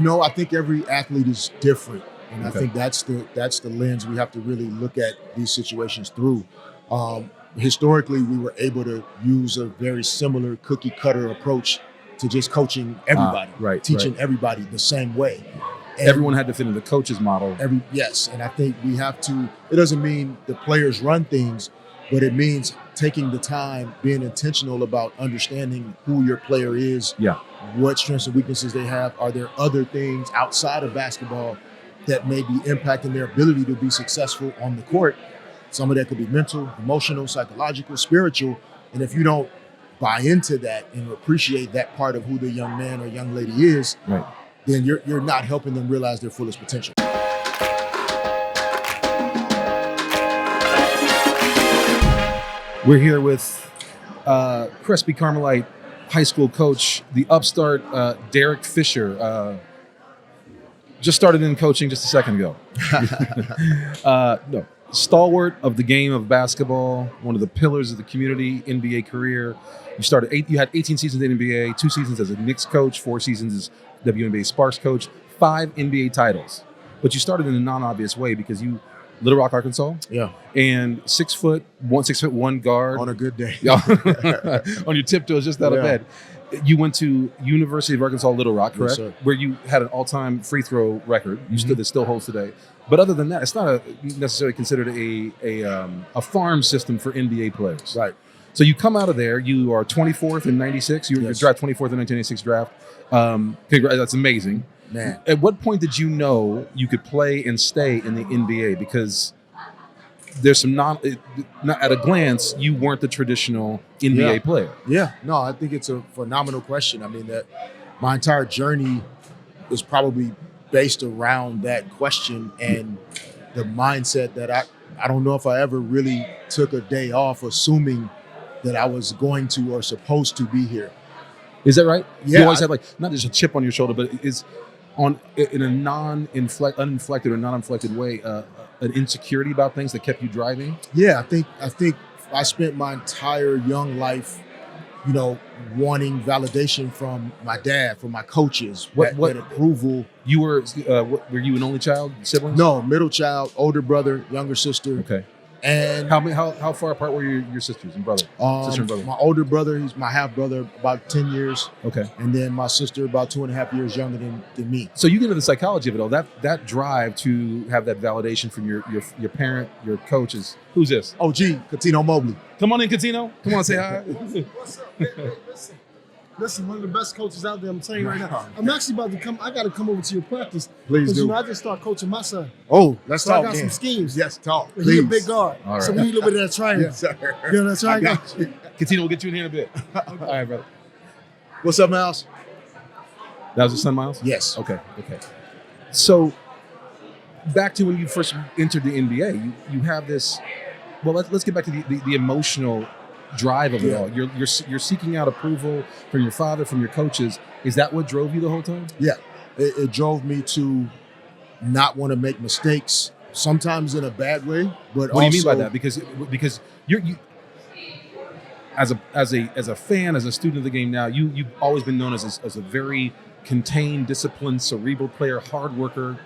I think every athlete is different, and I Okay. think that's the lens we have to really look at these situations through. Historically, we were able to use a very similar cookie cutter approach to just coaching everybody, Right, teaching right. everybody the same way. And Everyone had to fit in the coach's model. yes, and I think we have to. It doesn't mean the players run things, but it means taking the time, being intentional about understanding who your player is, Yeah. what strengths and weaknesses they have. Are there other things outside of basketball that may be impacting their ability to be successful on the court? Some of that could be mental, emotional, psychological, spiritual. And if you don't buy into that and appreciate that part of who the young man or young lady is, Right. then you're not helping them realize their fullest potential. We're here with Crespi Carmelite High School coach, the upstart Derek Fisher. Just started in coaching just a second ago. No, stalwart of the game of basketball, one of the pillars of the community NBA career. You had 18 seasons in the NBA, 2 seasons as a Knicks coach, 4 seasons as WNBA Sparks coach, 5 NBA titles. But you started in a non-obvious way because you Little Rock, Arkansas, Yeah, and 6'1" guard on a good day. on your tiptoes just out of Yeah. bed. You went to University of Arkansas Little Rock, correct? Yes, sir. Where you had an all-time free throw record. You Mhm. that still holds today. But other than that, it's not necessarily considered a farm system for NBA players. Right. So you come out of there. You are 24th in '96. You Yes. draft 24th in 1996 draft. That's amazing. Man. At what point did you know you could play and stay in the NBA? Because there's some not at a glance, you weren't the traditional NBA Yeah. player. Yeah, no, I think it's a phenomenal question. I mean, that my entire journey is probably based around that question and the mindset that I don't know if I ever really took a day off assuming that I was going to or supposed to be here. Is that right? Yeah, You always had like not just a chip on your shoulder, but is in a uninflected or non-inflected way, an insecurity about things that kept you driving. Yeah, I think I spent my entire young life, wanting validation from my dad, from my coaches, What- that approval. You were you an only child, siblings? No, middle child, older brother, younger sister, Okay. and How far apart were your sisters and brother? Sister and brother. my older brother, he's my half brother, about 10 years, Okay. and then my sister about 2.5 years younger than me. So you get into the psychology of it all. That drive to have that validation from your parent, your coaches. Who's this? Oh, gee, Catino Mobley. Come on in, Catino. Come on, say hi. What's up, man? Listen, one of the best coaches out there, I'm telling you right now. I'm actually about to come. I got to come over to your practice. Please Because, do. I just started coaching my son. Oh, let's So I talk got then. some schemes. Yes, talk. He's Please. a big guard. All So right. we need a little bit of that triangle. Yes, sir. You know that I triangle? got you. Catino will get you in here in a bit. All right, brother. What's up, Miles? That was your son, Miles? Yes. Okay. So back to when you first entered the NBA, you have this. Well, let's get back to the emotional drive of it Yeah. all. You're seeking out approval from your father, from your coaches. Is that what drove you the whole time? Yeah, it drove me to not want to make mistakes, sometimes in a bad way. But What do you mean also, by that? Because you as a fan, as a student of the game now, you've always been known as a very contained, disciplined, cerebral player, hard worker.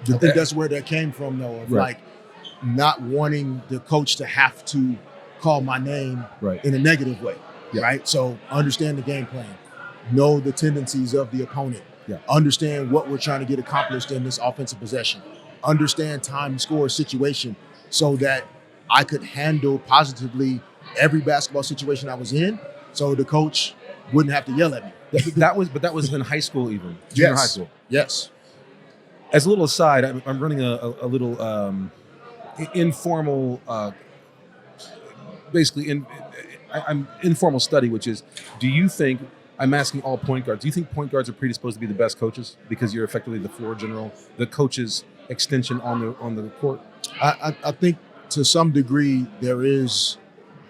I think that's where that came from, though, of Right. like not wanting the coach to have to call my name Right. in a negative way, Yeah. right? So understand the game plan, know the tendencies of the opponent, Yeah. understand what we're trying to get accomplished in this offensive possession, understand time, score, situation, so that I could handle positively every basketball situation I was in, so the coach wouldn't have to yell at me. That was in high school, even junior high school. Yes. As a little aside, I'm running a little informal, I'm informal study, which is, do you think, I'm asking all point guards, do you think point guards are predisposed to be the best coaches because you're effectively the floor general, the coach's extension on the court? I think to some degree there is,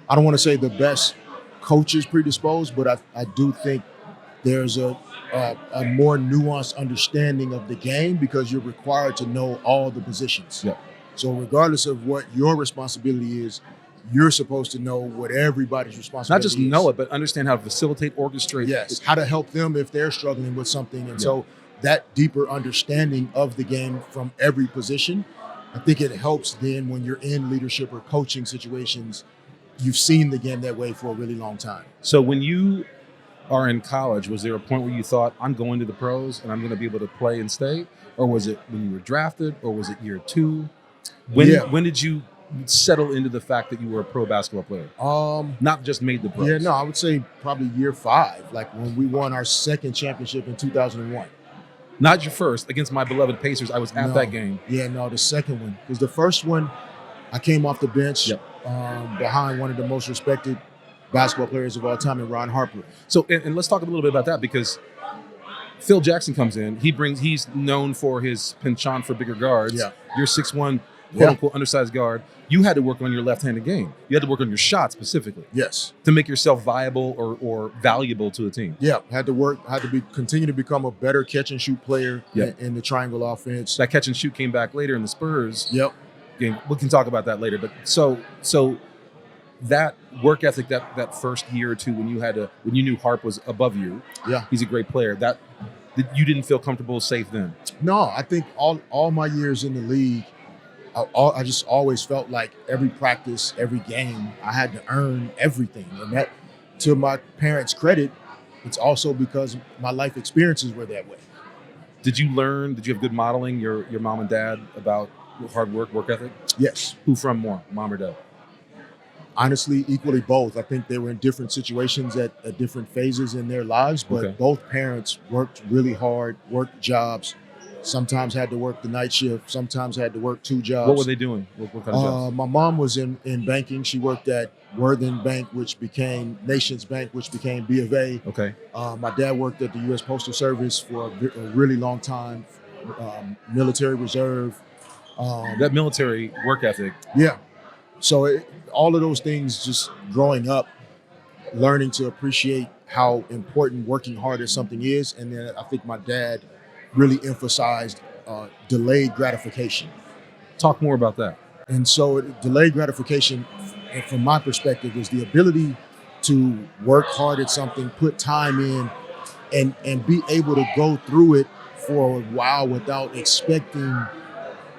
I don't want to say the best coaches predisposed, but I do think there's a more nuanced understanding of the game because you're required to know all the positions. Yeah. So regardless of what your responsibility is, you're supposed to know what everybody's responsibility Not just is. know it, but understand how to facilitate, orchestrate. Yes, how to help them if they're struggling with something. And Yeah. so that deeper understanding of the game from every position, I think it helps then when you're in leadership or coaching situations, you've seen the game that way for a really long time. So when you are in college, was there a point where you thought, I'm going to the pros and I'm going to be able to play and stay? Or was it when you were drafted, or was it year 2? When did you settle into the fact that you were a pro basketball player? Not just made the pros. Yeah, no, I would say probably year 5, like when we won our second championship in 2001. Not your first, against my beloved Pacers. I was at that game. Yeah, no, the second one. Because the first one, I came off the bench behind one of the most respected basketball players of all time, in Ron Harper. So, and let's talk a little bit about that, because Phil Jackson comes in. He's known for his penchant for bigger guards. Yeah. You're 6'1", quote unquote undersized guard. You had to work on your left-handed game. You had to work on your shot specifically. Yes. To make yourself viable or valuable to the team. Yeah, had to continue to become a better catch and shoot player in the triangle offense. That catch and shoot came back later in the Spurs game. We can talk about that later. But so that work ethic, that first year or two when you knew Harp was above you. Yeah, he's a great player. That you didn't feel comfortable, safe then. No, I think all my years in the league, I just always felt like every practice, every game, I had to earn everything. And that, to my parents' credit, it's also because my life experiences were that way. Did you have good modeling, your mom and dad, about hard work ethic? Yes. Who from more, mom or dad? Honestly, equally both. I think they were in different situations at different phases in their lives, but both parents worked really hard, worked jobs. Sometimes had to work the night shift. Sometimes had to work 2 jobs. What were they doing? What kind of jobs? My mom was in banking. She worked at Worthen Bank, which became Nations Bank, which became B of A. Okay. My dad worked at the U.S. Postal Service for a really long time, military reserve. That military work ethic. Yeah. So all of those things, just growing up, learning to appreciate how important working hard at something is. And then I think my dad really emphasized delayed gratification. Talk more about that. And so delayed gratification, from my perspective, is the ability to work hard at something, put time in, and be able to go through it for a while without expecting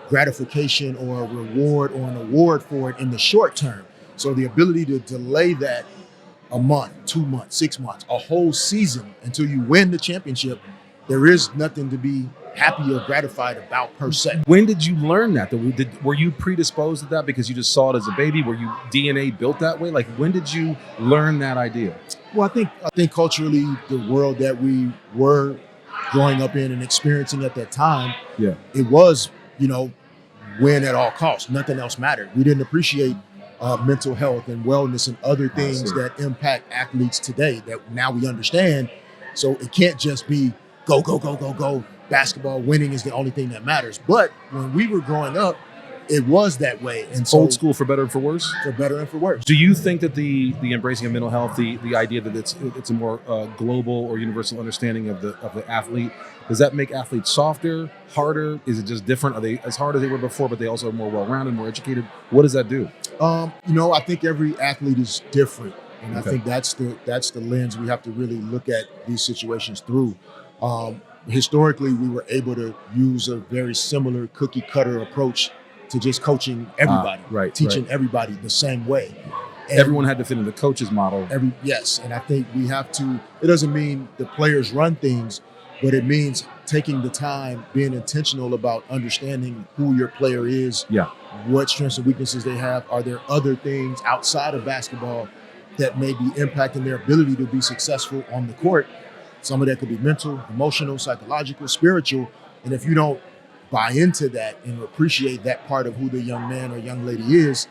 gratification or a reward or an award for it in the short term. So the ability to delay that a month, 2 months, 6 months, a whole season until you win the championship, there is nothing to be happy or gratified about per se. When did you learn that? Were you predisposed to that because you just saw it as a baby? Were you DNA built that way? Like, when did you learn that idea? Well, I think culturally, the world that we were growing up in and experiencing at that time, it was, win at all costs. Nothing else mattered. We didn't appreciate mental health and wellness and other things that impact athletes today that now we understand. So it can't just be go, go, go, go, go. Basketball, winning is the only thing that matters. But when we were growing up, it was that way. And so, old school, for better and for worse? For better and for worse. Do you think that the embracing of mental health, the idea that it's a more global or universal understanding of the athlete, does that make athletes softer, harder? Is it just different? Are they as hard as they were before, but they also are more well-rounded, more educated? What does that do? I think every athlete is different. And I think that's the lens we have to really look at these situations through. Historically, we were able to use a very similar cookie cutter approach to just coaching everybody, teaching everybody the same way. And everyone had to fit in the coach's model. Yes, and I think we have to, it doesn't mean the players run things, but it means taking the time, being intentional about understanding who your player is, what strengths and weaknesses they have. Are there other things outside of basketball that may be impacting their ability to be successful on the court? Some of that could be mental, emotional, psychological, spiritual. And if you don't buy into that and appreciate that part of who the young man or young lady is,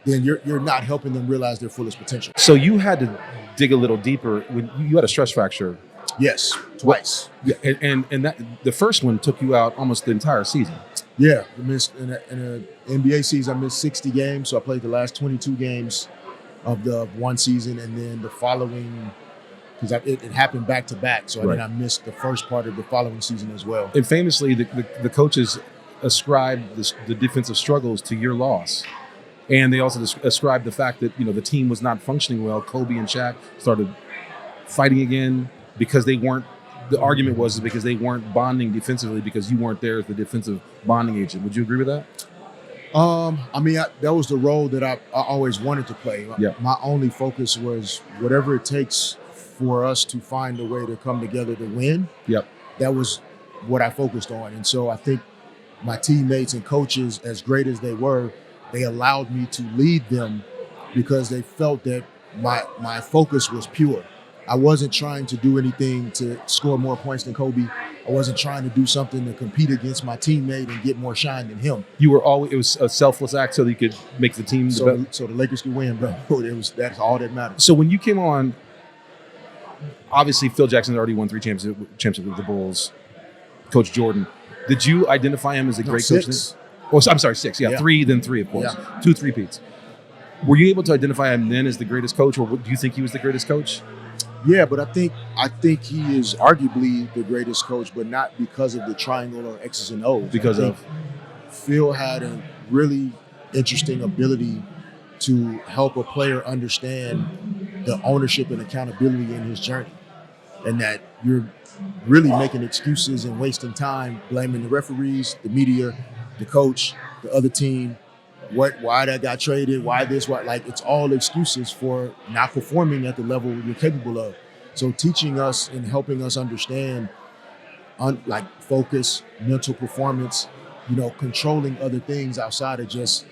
then you're not helping them realize their fullest potential. So you had to dig a little deeper when you had a stress fracture. Yes, twice. Yeah, and that the first one took you out almost the entire season. Yeah, I missed in an NBA season. I missed 60 games, so I played the last 22 games of the one season, and then the following. Because it happened back to back, so then I missed the first part of the following season as well. And famously, the coaches ascribed the defensive struggles to your loss, and they also ascribed the fact that the team was not functioning well. Kobe and Shaq started fighting again because they the argument was because they weren't bonding defensively because you weren't there as the defensive bonding agent. Would you agree with that? I mean, that was the role that I always wanted to play. Yeah. My only focus was whatever it takes for us to find a way to come together to win. Yep. That was what I focused on. And so I think my teammates and coaches, as great as they were, they allowed me to lead them because they felt that my focus was pure. I wasn't trying to do anything to score more points than Kobe. I wasn't trying to do something to compete against my teammate and get more shine than him. You were always, it was a selfless act so that you could make the team the best. So the Lakers could win, bro. That's all that matters. So when you came on, obviously Phil Jackson had already won 3 championships with the Bulls. Coach Jordan, did you identify him as a great coach? 6. Oh, I'm sorry, 6. Yeah, 3, then 3, of course. Yeah. 2 3-peats. Were you able to identify him then as the greatest coach, or do you think he was the greatest coach? Yeah, but I think he is arguably the greatest coach, but not because of the triangle or X's and O's. Because I think Phil had a really interesting ability to help a player understand the ownership and accountability in his journey, and that you're really making excuses and wasting time blaming the referees, the media, the coach, the other team, why that got traded, why this, why, like, it's all excuses for not performing at the level you're capable of. So teaching us and helping us understand like focus, mental performance, controlling other things outside of just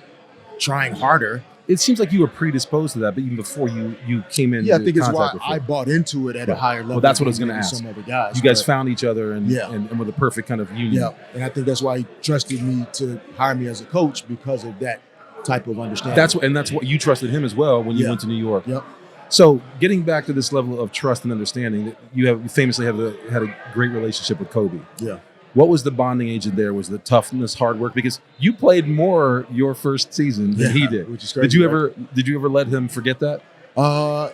trying harder. It seems like you were predisposed to that, but even before you came in. Yeah, I think it's why contact with Phil. I bought into it at a higher level. Well, that's what I was than going to ask. Some other guys. You guys but- found each other and, Yeah. and were the perfect kind of union. Yeah, and I think that's why he trusted me to hire me as a coach, because of that type of understanding. That's what you trusted him as well when you Yeah. went to New York. Yep. So getting back to this level of trust and understanding, you famously had a great relationship with Kobe. Yeah. What was the bonding agent there? Was the toughness, hard work? Because you played more your first season than he did. Which is crazy. Did you ever let him forget that?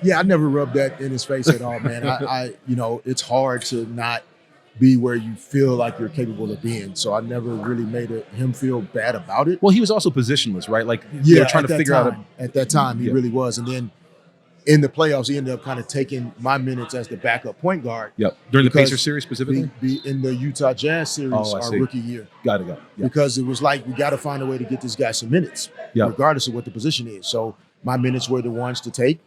Yeah, I never rubbed that in his face at all, man. I it's hard to not be where you feel like you're capable of being. So I never really made him feel bad about it. Well, he was also positionless, right? Like they were trying at to that figure time, out. At that time, he Yeah. really was. And then in the playoffs, he ended up kind of taking my minutes as the backup point guard. Yep. During the Because Pacers series specifically. In the Utah Jazz series, Oh, I our see. rookie year. Got it. Yeah. Because it was like, we got to find a way to get this guy some minutes, Yeah. regardless of what the position is. So my minutes were the ones to take.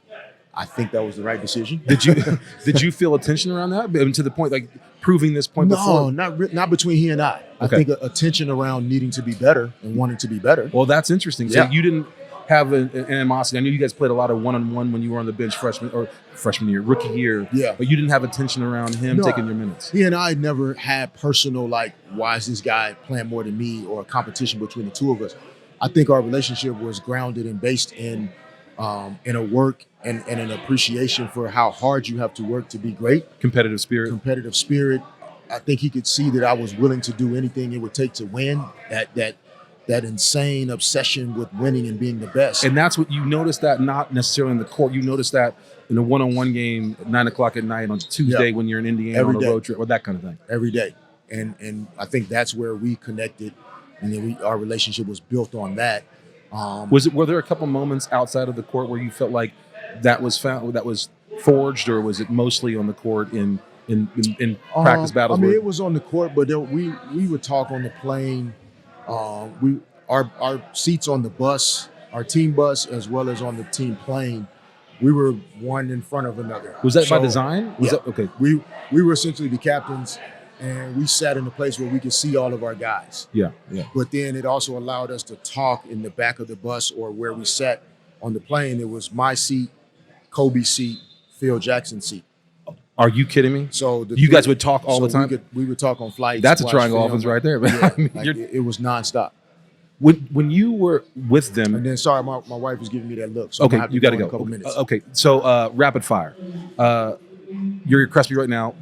I think that was the right decision. Did you feel a tension around that? I mean, to the point, like proving this point No, before? not between he and I. Okay. I think a tension around needing to be better and wanting to be better. Well, that's interesting. So Yeah. you didn't have an animosity. I knew you guys played a lot of one-on-one when you were on the bench freshman year, rookie year. Yeah. But you didn't have a tension around him No. taking your minutes. He and I never had personal, like, why is this guy playing more than me, or a competition between the two of us. I think our relationship was grounded and based in a work and an appreciation for how hard you have to work to be great. Competitive spirit. Competitive spirit. I think he could see that I was willing to do anything it would take to win. That insane obsession with winning and being the best. And that's what you noticed, that not necessarily in the court. You noticed that in a one-on-one game at 9:00 at night on Tuesday Yeah. when you're in Indiana Every on a day. road trip or that kind of thing. Every day. And I think that's where we connected, and then our relationship was built on that. Were there a couple moments outside of the court where you felt like that was forged, or was it mostly on the court in practice battles? I mean, where- it was on the court, but we would talk on the plane. Our seats on the bus, our team bus, as well as on the team plane, we were one in front of another. Was that by So, design? Was yeah. that okay? We were essentially the captains, and we sat in a place where we could see all of our guys. Yeah. But then it also allowed us to talk in the back of the bus, or where we sat on the plane. It was my seat, Kobe's seat, Phil Jackson's seat. Are you kidding me? So You guys would talk all the time? We would talk on flights. That's a watch triangle film. offense right there. But Yeah, I mean, like, you're- it was nonstop. when you were with them, And then, sorry, my wife was giving me that look. So okay, I'm gonna have you got to in a go. couple minutes. Okay, so rapid fire. You're at Crespi right now.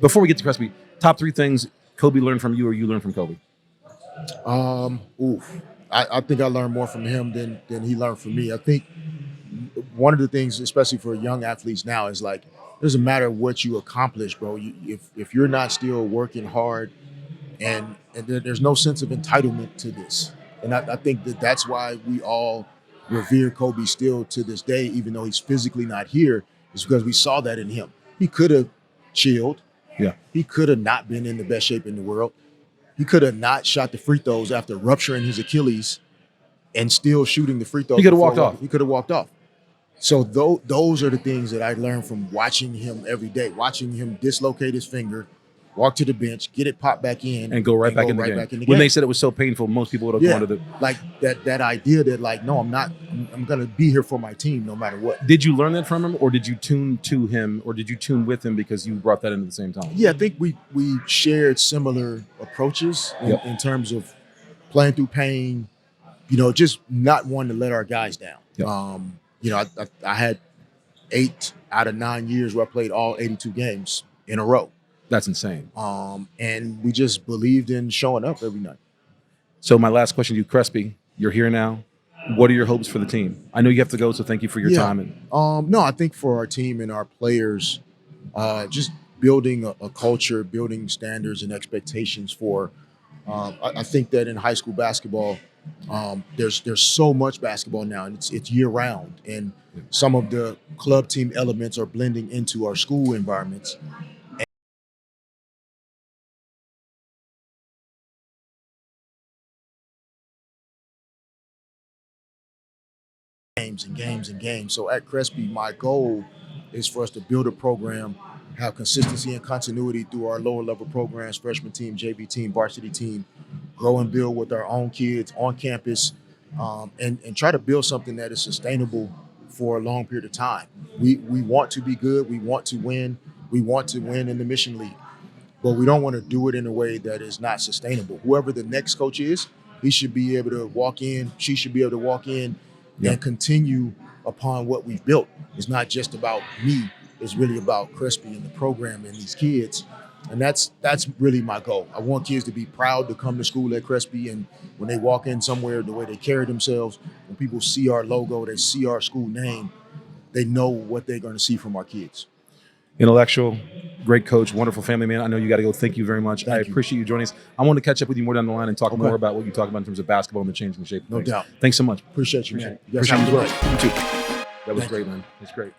Before we get to Crespi, top 3 things Kobe learned from you or you learned from Kobe. I think I learned more from him than he learned from me. I think one of the things, especially for young athletes now, is like, it doesn't matter what you accomplish, bro. If you're not still working hard, and there's no sense of entitlement to this. And I think that's why we all revere Kobe still to this day, even though he's physically not here, is because we saw that in him. He could have chilled. Yeah. He could have not been in the best shape in the world. He could have not shot the free throws after rupturing his Achilles and still shooting the free throws. He could have before walked off. He could have walked off. So those are the things that I learned from watching him every day, watching him dislocate his finger, walk to the bench, get it popped back in, And go right back in the game. When they said it was so painful, most people would have gone to the. like that idea that like, no, I'm not. I'm gonna be here for my team no matter what. Did you learn that from him, or did you tune to him, or did you tune with him because you brought that in at the same time? Yeah, I think we shared similar approaches in terms of playing through pain. Just not wanting to let our guys down. Yep. I had 8 out of 9 years where I played all 82 games in a row. That's insane. And we just believed in showing up every night. So my last question to you, Crespi, you're here now. What are your hopes for the team? I know you have to go, so thank you for your time. And No, I think for our team and our players, just building a culture, building standards and expectations for. I think that in high school basketball, there's so much basketball now, and it's year round, and some of the club team elements are blending into our school environments. Games and games and games. So at Crespi, my goal is for us to build a program, have consistency and continuity through our lower level programs, freshman team, JV team, varsity team, grow and build with our own kids on campus, and try to build something that is sustainable for a long period of time. We want to be good. We want to win. We want to win in the Mission League, but we don't want to do it in a way that is not sustainable. Whoever the next coach is, he should be able to walk in. She should be able to walk in and continue upon what we've built. It's not just about me. It's really about Crespi and the program and these kids. And that's really my goal. I want kids to be proud to come to school at Crespi, and when they walk in somewhere, the way they carry themselves, when people see our logo, they see our school name, they know what they're going to see from our kids. Intellectual, great coach, wonderful family man. I know you got to go. Thank you very much. Thank you. Appreciate you joining us. I want to catch up with you more down the line and talk more about what you talk about in terms of basketball and the changing shape of No things. doubt. Thank so much. Appreciate you, man. Appreciate you. You guys have a good You too. That was Thank great, man. That's great.